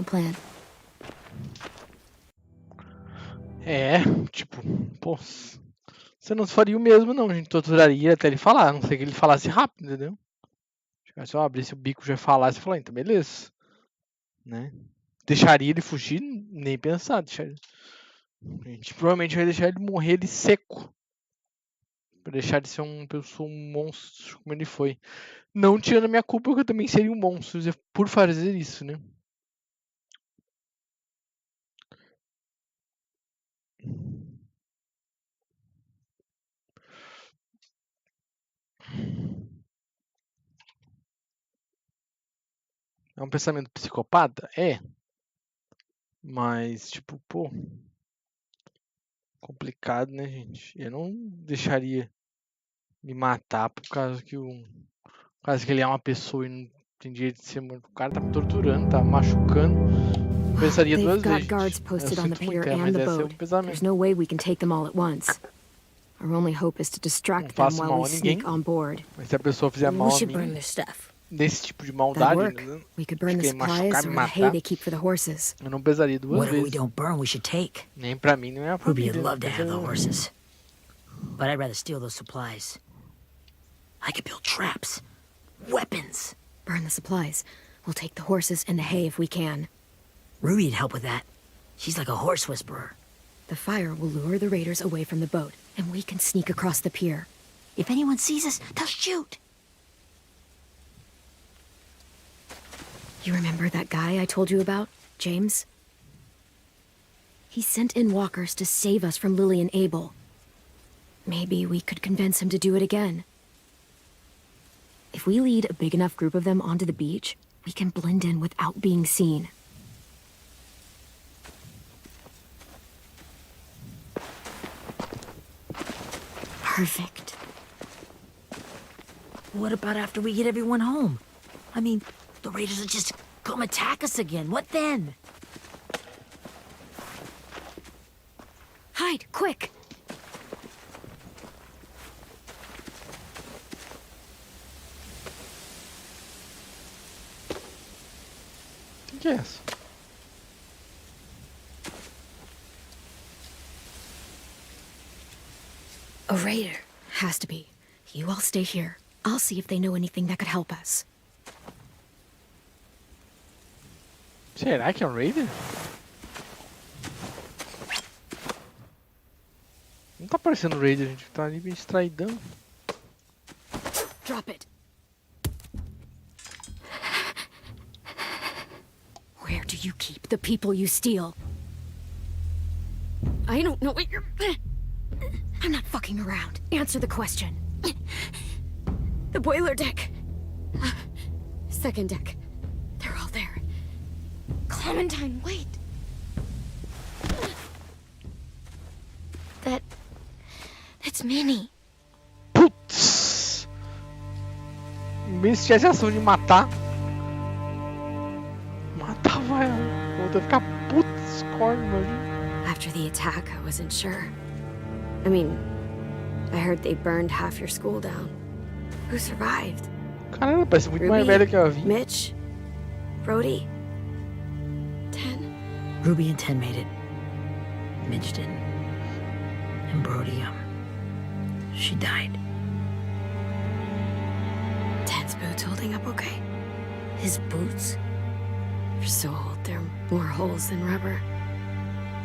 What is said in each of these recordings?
the plan. É, tipo, pô, você não faria o mesmo não, a gente torturaria até ele falar, a não ser que ele falasse rápido, entendeu? Se eu abrisse o bico e já falasse, eu falaria, então beleza, né? Deixaria ele fugir? Nem pensar, deixaria. A gente provavelmente vai deixar ele morrer ele seco. Pra deixar de ser um monstro como ele foi. Não tirando a minha culpa, porque eu também seria um monstro por fazer isso, né? É um pensamento psicopata? É. Mas, tipo, pô. Complicado, né, gente? Eu não deixaria me matar por causa que ele é uma pessoa e não tem direito de ser morto. O cara tá me torturando, tá me machucando. Pensaria They've duas got vezes. guards Eu posted on the sinto muito, pier and mas the esse é o boat. There's pensamento. no way we can take them all at once. Our only hope is to distract Não them faço while mal we a ninguém. sneak on board. Mas se a pessoa fizer We mal a should burn mim, their stuff. desse tipo de That'd maldade, work. né? We could burn the Querer machucar, supplies me or the hay matar, they keep for the horses. eu não pesaria duas Whatever we vezes. don't burn, we should take. Nem pra mim, nem pra Ruby would família. love to have the horses. But I'd rather steal those supplies. I could build traps. Weapons. Burn the supplies. We'll take the horses and the hay if we can. Ruby'd help with that. She's like a horse whisperer. The fire will lure the raiders away from the boat, and we can sneak across the pier. If anyone sees us, they'll shoot. You remember that guy I told you about, James? He sent in walkers to save us from Lily and Abel. Maybe we could convince him to do it again. If we lead a big enough group of them onto the beach, we can blend in without being seen. Perfect. What about after we get everyone home? I mean, the raiders will just come attack us again. What then? Hide, quick! Que é essa? A raider. Has to be. You all stay here. I'll see if they know anything that could help us. Será que é um raider? Não tá parecendo raider, a gente tá ali bem distraidão. Drop it. Where do you keep the people you steal? I don't know what you're... I'm not fucking around. Answer the question. The boiler deck. Second deck. They're all there. Clementine, wait. That's Minnie. Putz! Mesmo se tivesse ação de matar, matava ela. Eu vou ficar putz, corno, imagina. After the attack, I wasn't sure. I mean, I heard they burned half your school down. Who survived? Caramba, parece muito mais Ruby, velha que eu vi. Mitch? Brody? Ten? Ruby and Ten made it. Mitch didn't. And Brody, she died. Ten's boots holding up okay? His boots? They're so old, there are more holes than rubber.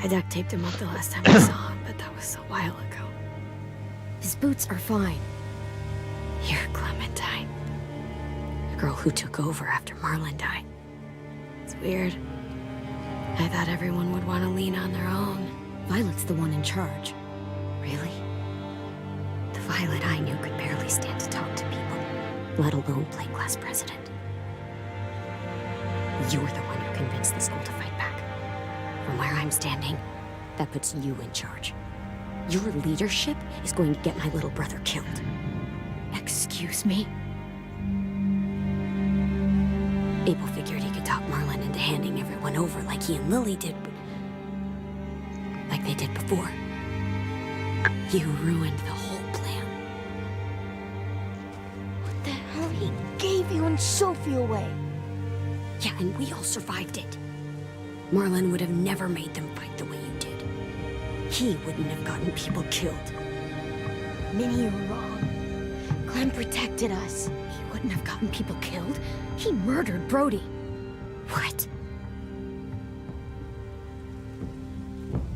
I duct taped him up the last time I saw him, but that was a while ago. His boots are fine. You're Clementine. The girl who took over after Marlon died. It's weird. I thought everyone would want to lean on their own. Violet's the one in charge. Really? The Violet I knew could barely stand to talk to people, let alone play class president. You're the one who convinced the school to fight back. From where I'm standing, that puts you in charge. Your leadership is going to get my little brother killed. Excuse me? Abel figured he could talk Marlon into handing everyone over like he and Lily did, like they did before. You ruined the whole plan. What the hell? He gave you and Sophie away. Yeah, and we all survived it. Marlon would have never made them fight the way you did. He wouldn't have gotten people killed. Minnie, you're wrong. Clem protected us. He wouldn't have gotten people killed. He murdered Brody. What?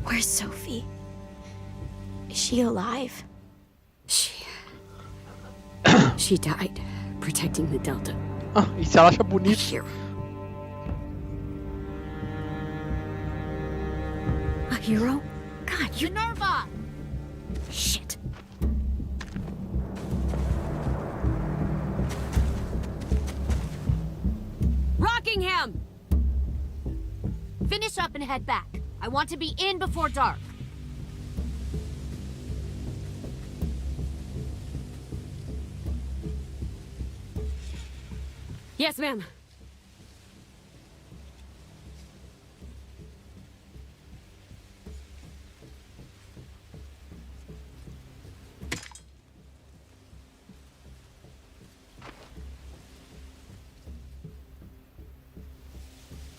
Where's Sophie? Is she alive? She died protecting the Delta. Ah, e se ela acha A bonito? hero. A hero? God, you... Minerva! Shit. Rockingham! Finish up and head back. I want to be in before dark. Yes, ma'am.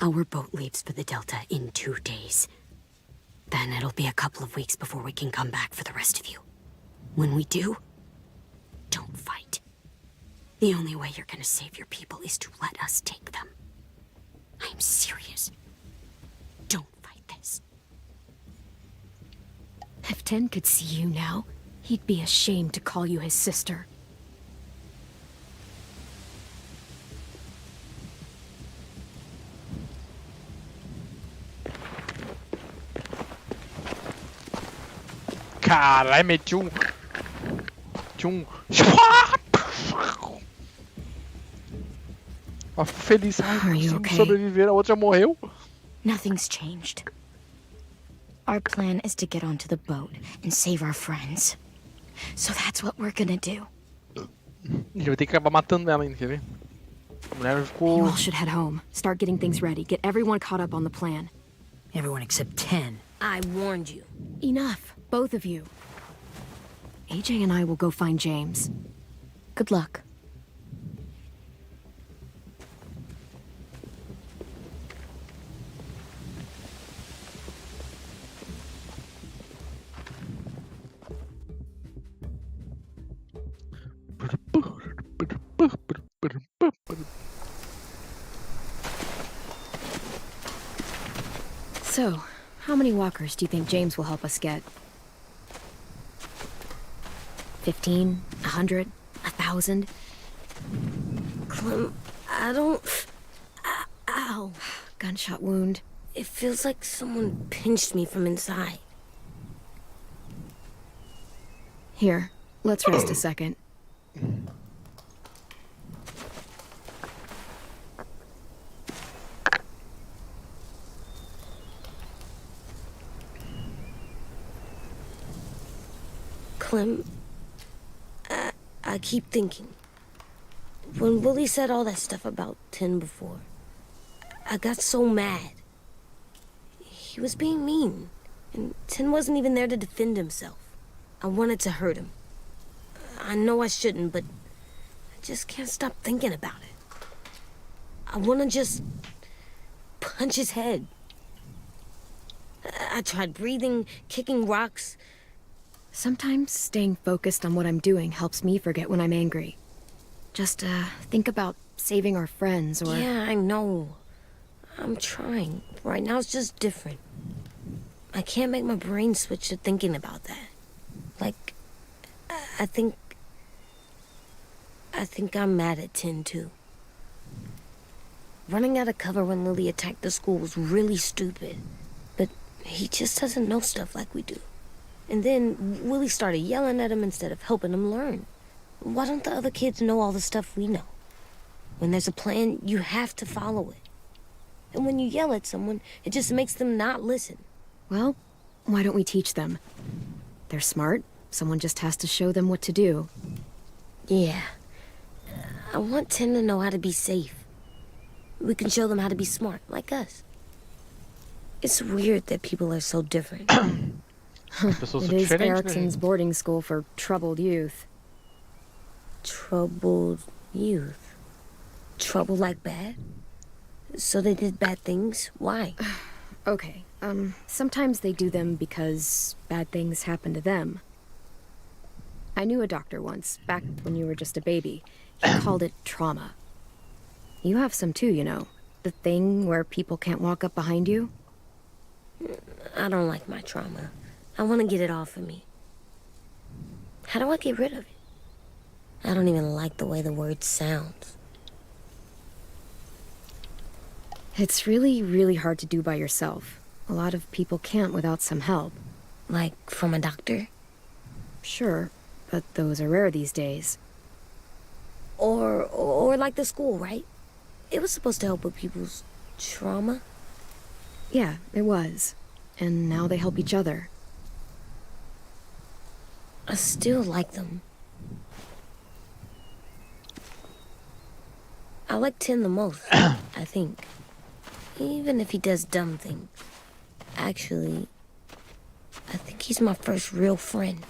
Our boat leaves for the Delta in 2 days. Then it'll be a couple of weeks before we can come back for the rest of you. When we do, don't fight. The only way you're gonna save your people is to let us take them. I'm serious. Don't fight this. If Ten could see you now, he'd be ashamed to call you his sister. Caralho, meti um. Ó, feliz. Ai, Are you conseguimos okay? sobreviver, a outra morreu. Nothing's changed. Our plan is to get onto the boat and save our friends. So that's what we're gonna do. A gente vai ter que acabar matando ela ainda, quer ver? A mulher ficou. You all should head home. Start getting things ready. Get everyone caught up on the plan. Everyone except 10. I warned you. Enough, both of you. AJ and I will go find James. Good luck. So, how many walkers do you think James will help us get? 15? 100? 1,000? Clem, I don't... Ow. Gunshot wound. It feels like someone pinched me from inside. Here, let's rest a second. Clem, I keep thinking. When Willie said all that stuff about Tin before, I got so mad. He was being mean, and Tin wasn't even there to defend himself. I wanted to hurt him. I know I shouldn't, but I just can't stop thinking about it. I want to just punch his head. I tried breathing, kicking rocks. Sometimes staying focused on what I'm doing helps me forget when I'm angry. Just, think about saving our friends or... Yeah, I know. I'm trying. Right now it's just different. I can't make my brain switch to thinking about that. Like, I think I'm mad at Tin, too. Running out of cover when Lily attacked the school was really stupid. But he just doesn't know stuff like we do. And then Willie started yelling at him instead of helping him learn. Why don't the other kids know all the stuff we know? When there's a plan, you have to follow it. And when you yell at someone, it just makes them not listen. Well, why don't we teach them? They're smart. Someone just has to show them what to do. Yeah. I want Tin to know how to be safe. We can show them how to be smart, like us. It's weird that people are so different. Pessoas It são is diferentes, né, Erickson's gente? boarding school for troubled youth. Troubled youth. Trouble like bad? So they did bad things? Why? Okay, sometimes they do them because bad things happen to them. I knew a doctor once, back when you were just a baby. He called it trauma. You have some too, you know. The thing where people can't walk up behind you. I don't like my trauma. I want to get it off of me. How do I get rid of it? I don't even like the way the word sounds. It's really, really hard to do by yourself. A lot of people can't without some help. Like from a doctor? Sure, but those are rare these days. Or like the school, right? It was supposed to help with people's trauma. Yeah, it was. And now they help each other. I still like them. I like Tim the most, I think. Even if he does dumb things. Actually, I think he's my first real friend.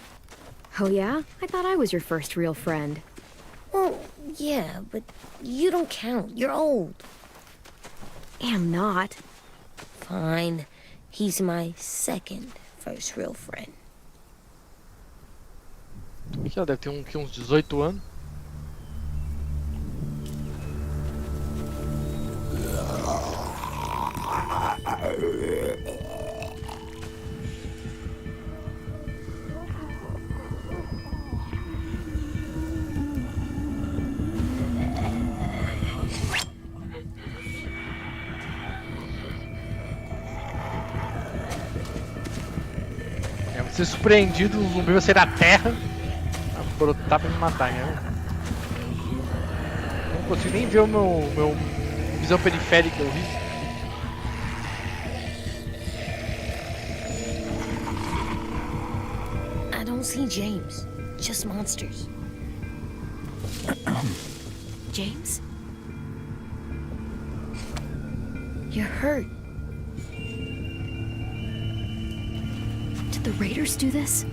Oh yeah? I thought I was your first real friend. Well, yeah, but you don't count. You're old. Am not. Fine. He's my second first real friend. Aqui, ela deve ter uns 18 anos. Ser surpreendido, o zumbi vai sair da terra, vai brotar pra me matar, né? Não consigo nem ver o meu visão periférica, eu vi. I don't see James, just monsters. James? You're hurt. Did the Raiders do this?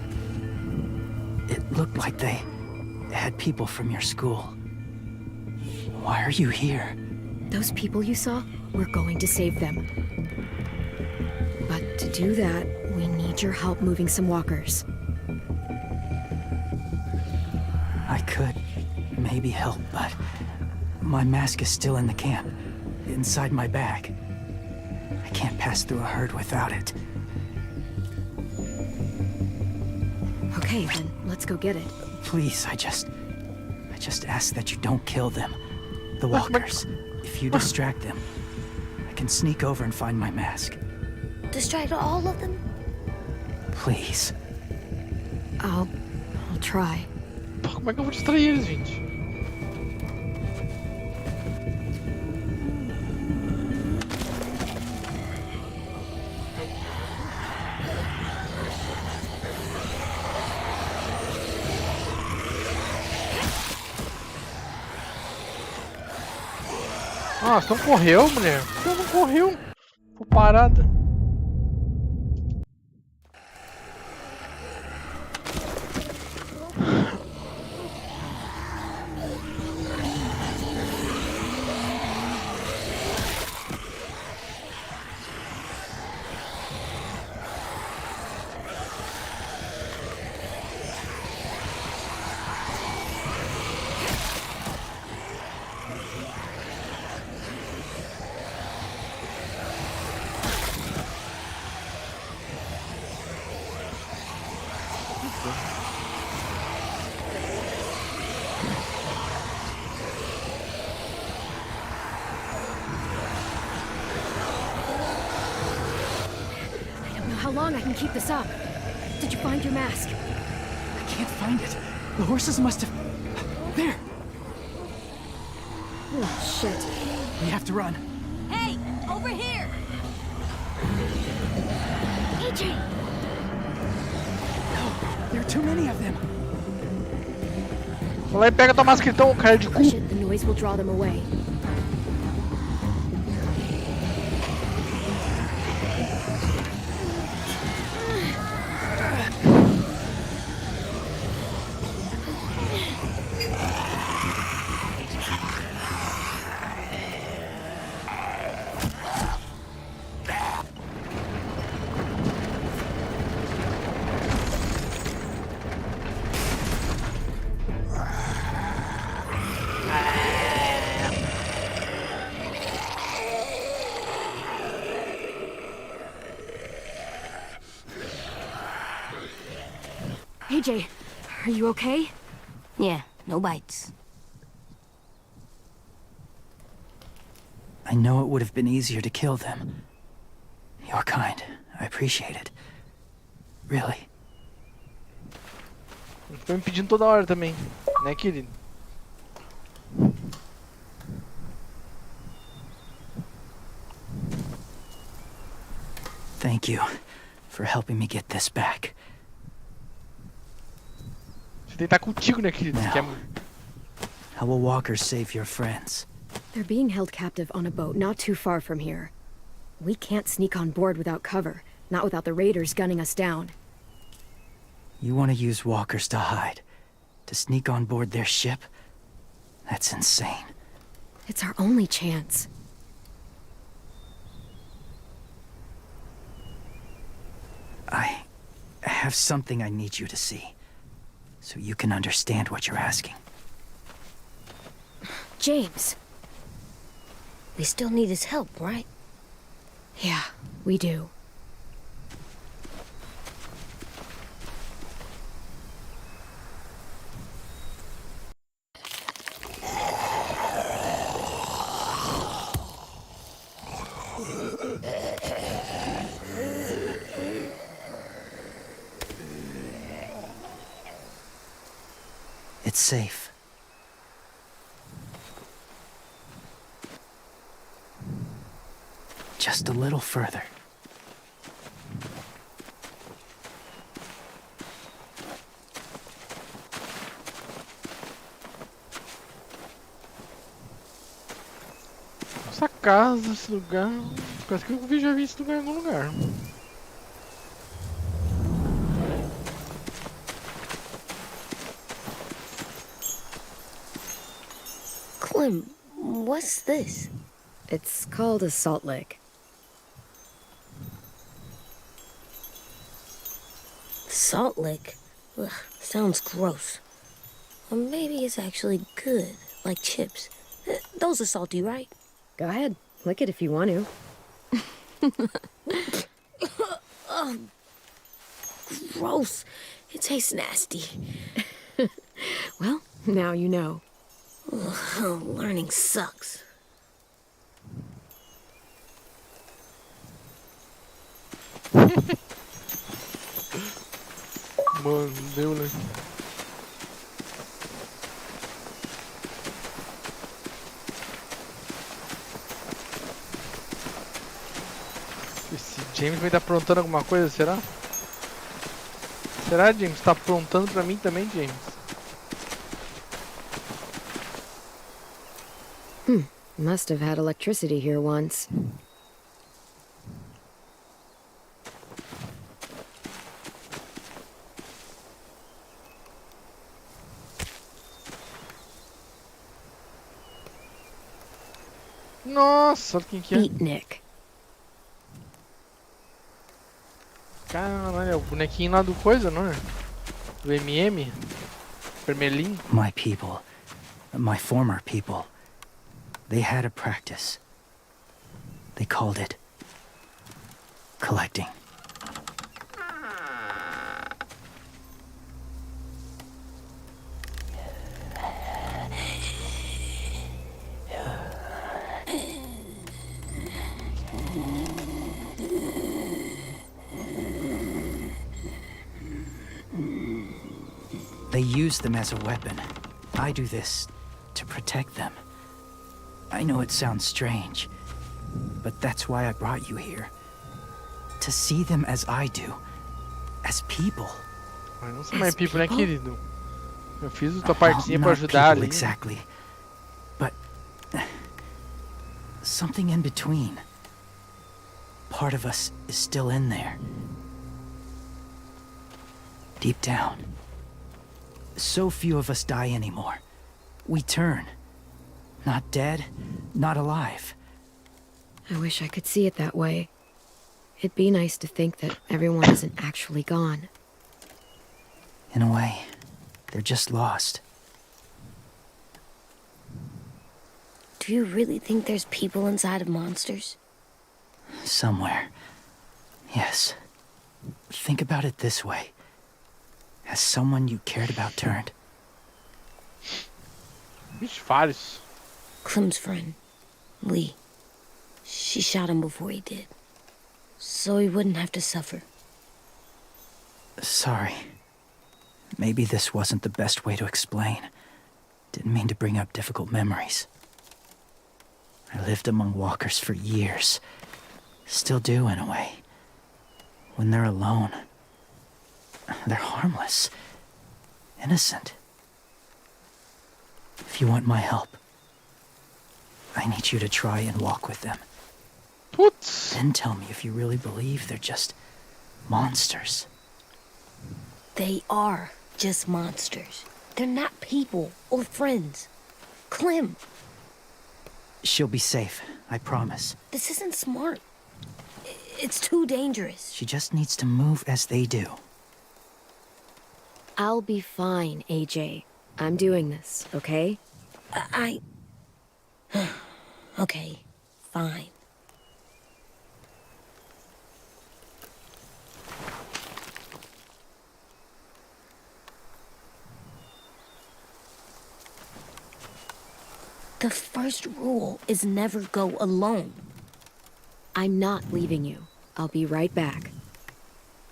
It looked like they had people from your school. Why are you here? Those people you saw, we're going to save them. But to do that, we need your help moving some walkers. I could maybe help, but my mask is still in the camp, inside my bag. I can't pass through a herd without it. Okay, then let's go get it. Please, I just ask that you don't kill them. The walkers. If you distract them, I can sneak over and find my mask. Distract all of them? Please. I'll try. Pô, como é que eu vou distrair eles, gente? Ah, você não correu, mulher? Você não correu? Ficou parada. How long I can keep this up? Did you find your mask? I can't find it. The horses must have... There! Oh, shit. We have to run. Hey, over here! AJ! No, there are too many of them. Vai lá e pega tua máscara então, cara de cu. Push it, the noise will draw them away. AJ, are you okay? Yeah, no bites. I know it would have been easier to kill them. You're kind. I appreciate it. Really. Tô me pedindo toda hora também, né, querido? Thank you for helping me get this back. Você tem que estar contigo, né, querido? Você quer... How will walkers save your friends? They're being held captive on a boat not too far from here. We can't sneak on board without cover, not without the raiders gunning us down. You want to use walkers to hide? To sneak on board their ship? That's insane. It's our only chance. I have something I need you to see, so you can understand what you're asking. James. We still need his help, right? Yeah, we do. It's safe. Just a little further. Essa casa, esse lugar... Parece que eu já vi esse lugar em algum lugar. Clem, what's this? It's called a salt lick. Salt lick? Ugh, sounds gross. Or maybe it's actually good, like chips. Those are salty, right? Go ahead, lick it if you want to. Gross. It tastes nasty. Well, now you know. Ugh, learning sucks. Mano, deu, né? Esse James vai estar aprontando alguma coisa, será? Será, James? Tá aprontando pra mim também, James? Must have had electricity here once. Nossa, olha quem que é. Beatnik. Caralho, é o bonequinho lá do coisa, não é? Do MM. Vermelhinho. My people, my former people, they had a practice. They called it collecting. They use them as a weapon. I do this to protect them. I know it sounds strange, but that's why I brought you here. To see them as I do. As people. Mas não são mais people, né, querido? Eu fiz a tua partezinha pra Not ajudar people ali. exactly, but something in between. Part of us is still in there. Deep down. So few of us die anymore. We turn. Not dead, not alive. I wish I could see it that way. It'd be nice to think that everyone isn't actually gone. In a way, they're just lost. Do you really think there's people inside of monsters? Somewhere. Yes. Think about it this way. As Has someone you cared about turned? Vixe, vários. Clem's friend, Lee. She shot him before he did. So he wouldn't have to suffer. Sorry. Maybe this wasn't the best way to explain. Didn't mean to bring up difficult memories. I lived among walkers for years. Still do, in a way. When they're alone, they're harmless. Innocent. If you want my help, I need you to try and walk with them. Putz. Then tell me if you really believe they're just monsters. They are just monsters. They're not people or friends. Clem, She'll be safe, I promise. this isn't smart. It's too dangerous. She just needs to move as they do. I'll be fine, AJ. I'm doing this, okay? I... Okay, fine. The first rule is never go alone. I'm not leaving you. I'll be right back.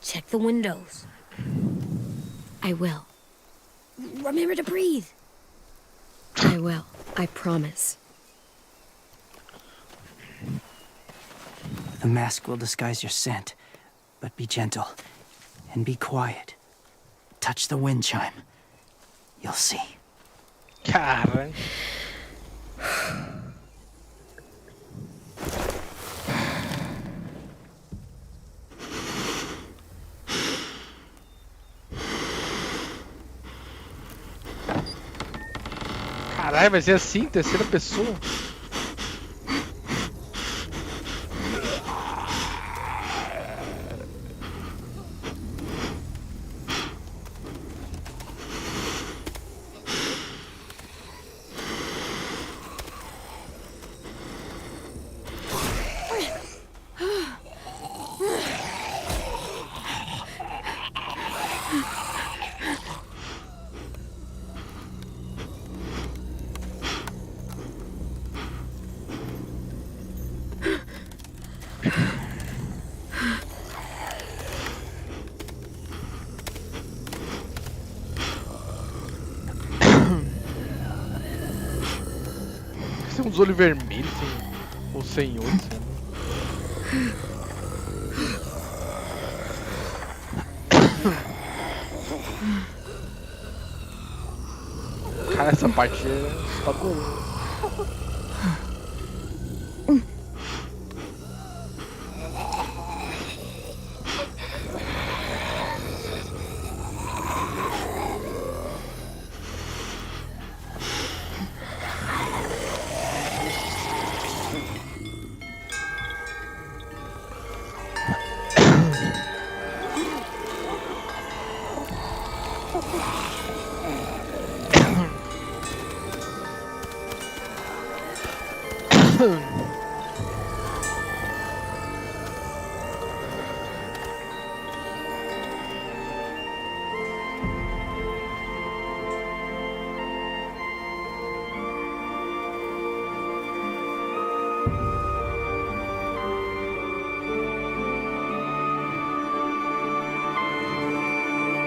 Check the windows. I will. Remember to breathe. I will. I promise. The mask will disguise your scent, but be gentle and be quiet. Touch the wind chime. You'll see. Cara. Caralho, vai ser assim, terceira pessoa. Tem uns olhos vermelhos, ou sem olhos. Cara, essa parte é assustadora.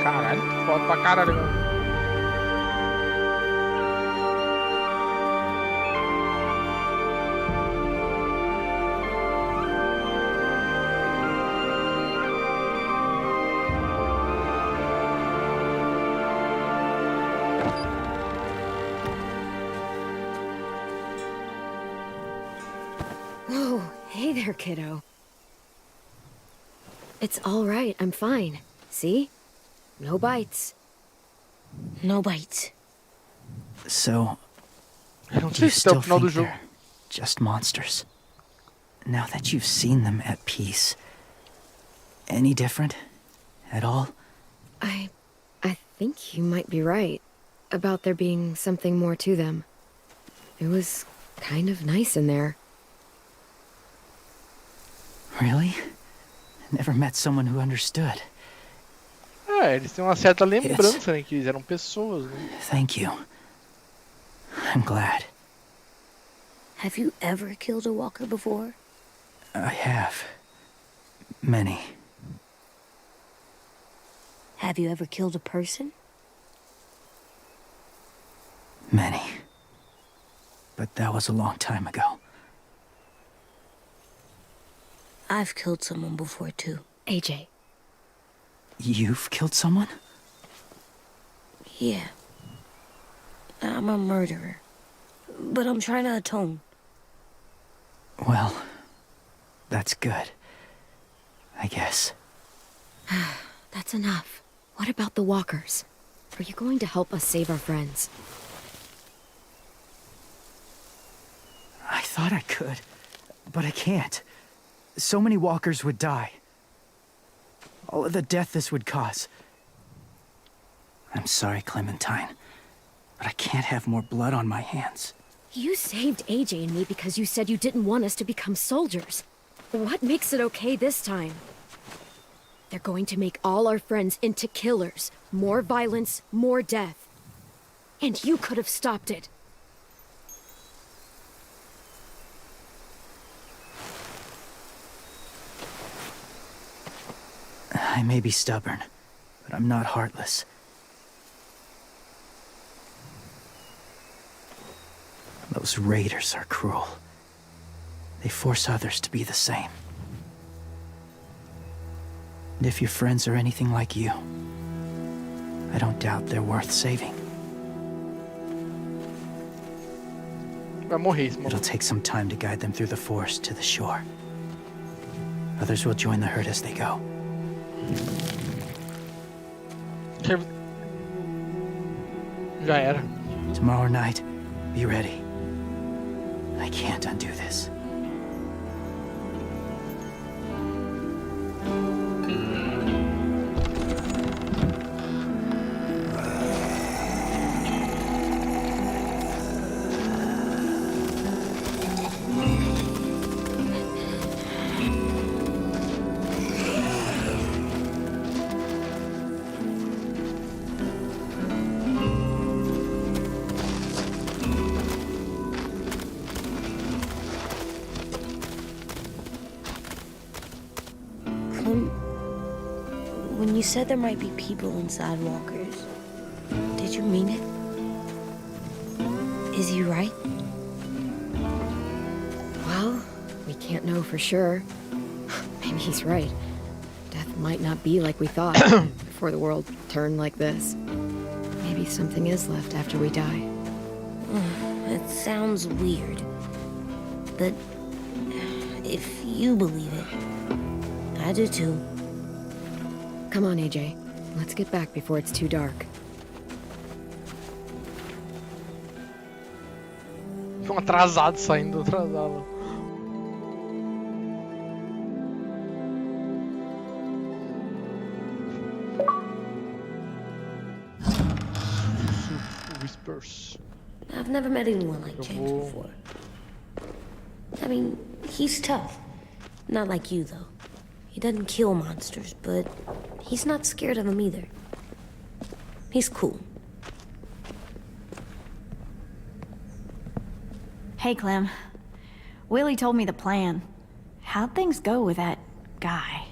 Caralho, foda pra caralho, mano. Whoa, hey there, kiddo. It's all right. I'm fine. See? No bites. No bites. So, Eu não do sei you se até o still final do think jogo. they're just monsters? Now that you've seen them at peace, any different at all? I think you might be right about there being something more to them. It was kind of nice in there. Really? Never met someone who understood. É, eles têm uma certa lembrança, né? Que eles eram pessoas, né? Thank you. I'm glad. Have you ever killed a walker before? I have. Many. Have you ever killed a person? Many. But that was a long time ago. I've killed someone before, too. AJ, You've killed someone? Yeah. I'm a murderer. But I'm trying to atone. Well, that's good. I guess. that's enough. What about the walkers? Are you going to help us save our friends? I thought I could, but I can't. So many walkers would die. All of the death this would cause. I'm sorry, Clementine, but I can't have more blood on my hands. You saved AJ and me because you said you didn't want us to become soldiers. What makes it okay this time? They're going to make all our friends into killers. More violence, more death. And you could have stopped it. I may be stubborn, but I'm not heartless. Those raiders are cruel. They force others to be the same. And if your friends are anything like you, I don't doubt they're worth saving. Vai morrer esse It'll maluco. take some time to guide them through the forest to the shore. Others will join the herd as they go. Já era. Tomorrow night, be ready. I can't undo this. When you said there might be people inside walkers, did you mean it? Is he right? Well, we can't know for sure. Maybe he's right. Death might not be like we thought before the world turned like this. Maybe something is left after we die. It sounds weird. But if you believe it, I do too. Come on, AJ. Let's get back before it's too dark. Atrasado, saindo atrasado. Whispers. I've never met anyone like James vou- before. I mean, he's tough. Not like you, though. He doesn't kill monsters, but he's not scared of them either. He's cool. Hey, Clem. Willie told me the plan. How'd things go with that guy?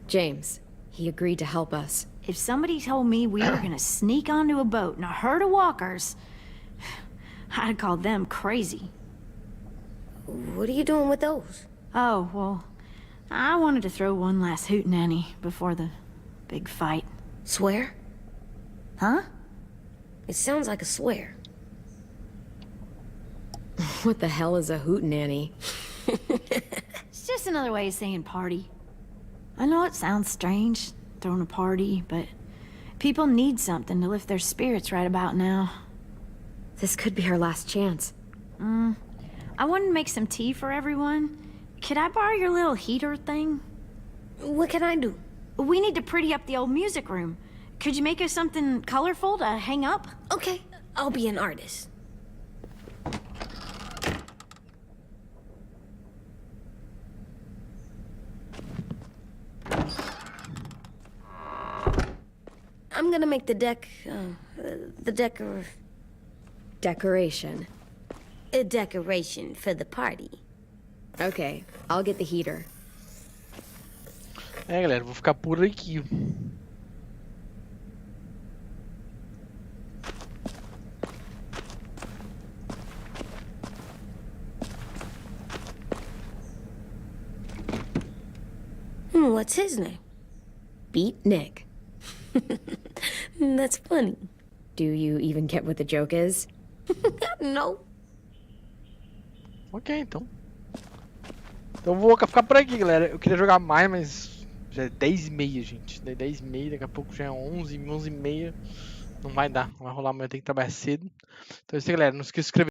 James, he agreed to help us. If somebody told me we were gonna sneak onto a boat in a herd of walkers, I'd call them crazy. What are you doing with those? Oh, well, I wanted to throw one last hootenanny before the big fight. Swear? Huh? It sounds like a swear. What the hell is a hootenanny? It's just another way of saying party. I know it sounds strange, throwing a party, but people need something to lift their spirits right about now. This could be our last chance. I wanted to make some tea for everyone. Could I borrow your little heater thing? What can I do? We need to pretty up the old music room. Could you make us something colorful to hang up? Okay, I'll be an artist. I'm gonna make the Decoration. a decoration for the party. Okay, I'll get the heater. É, galera, vou ficar por aqui. What's his name? Beat Nick. That's funny. Do you even get what the joke is? No. Ok, então. Então eu vou ficar por aqui, galera. Eu queria jogar mais, mas já é 10h30, gente. 10h30, daqui a pouco já é 11h30. Não vai dar, não vai rolar, amanhã eu tenho que trabalhar cedo. Então é isso aí, galera. Não esqueça de se inscrever.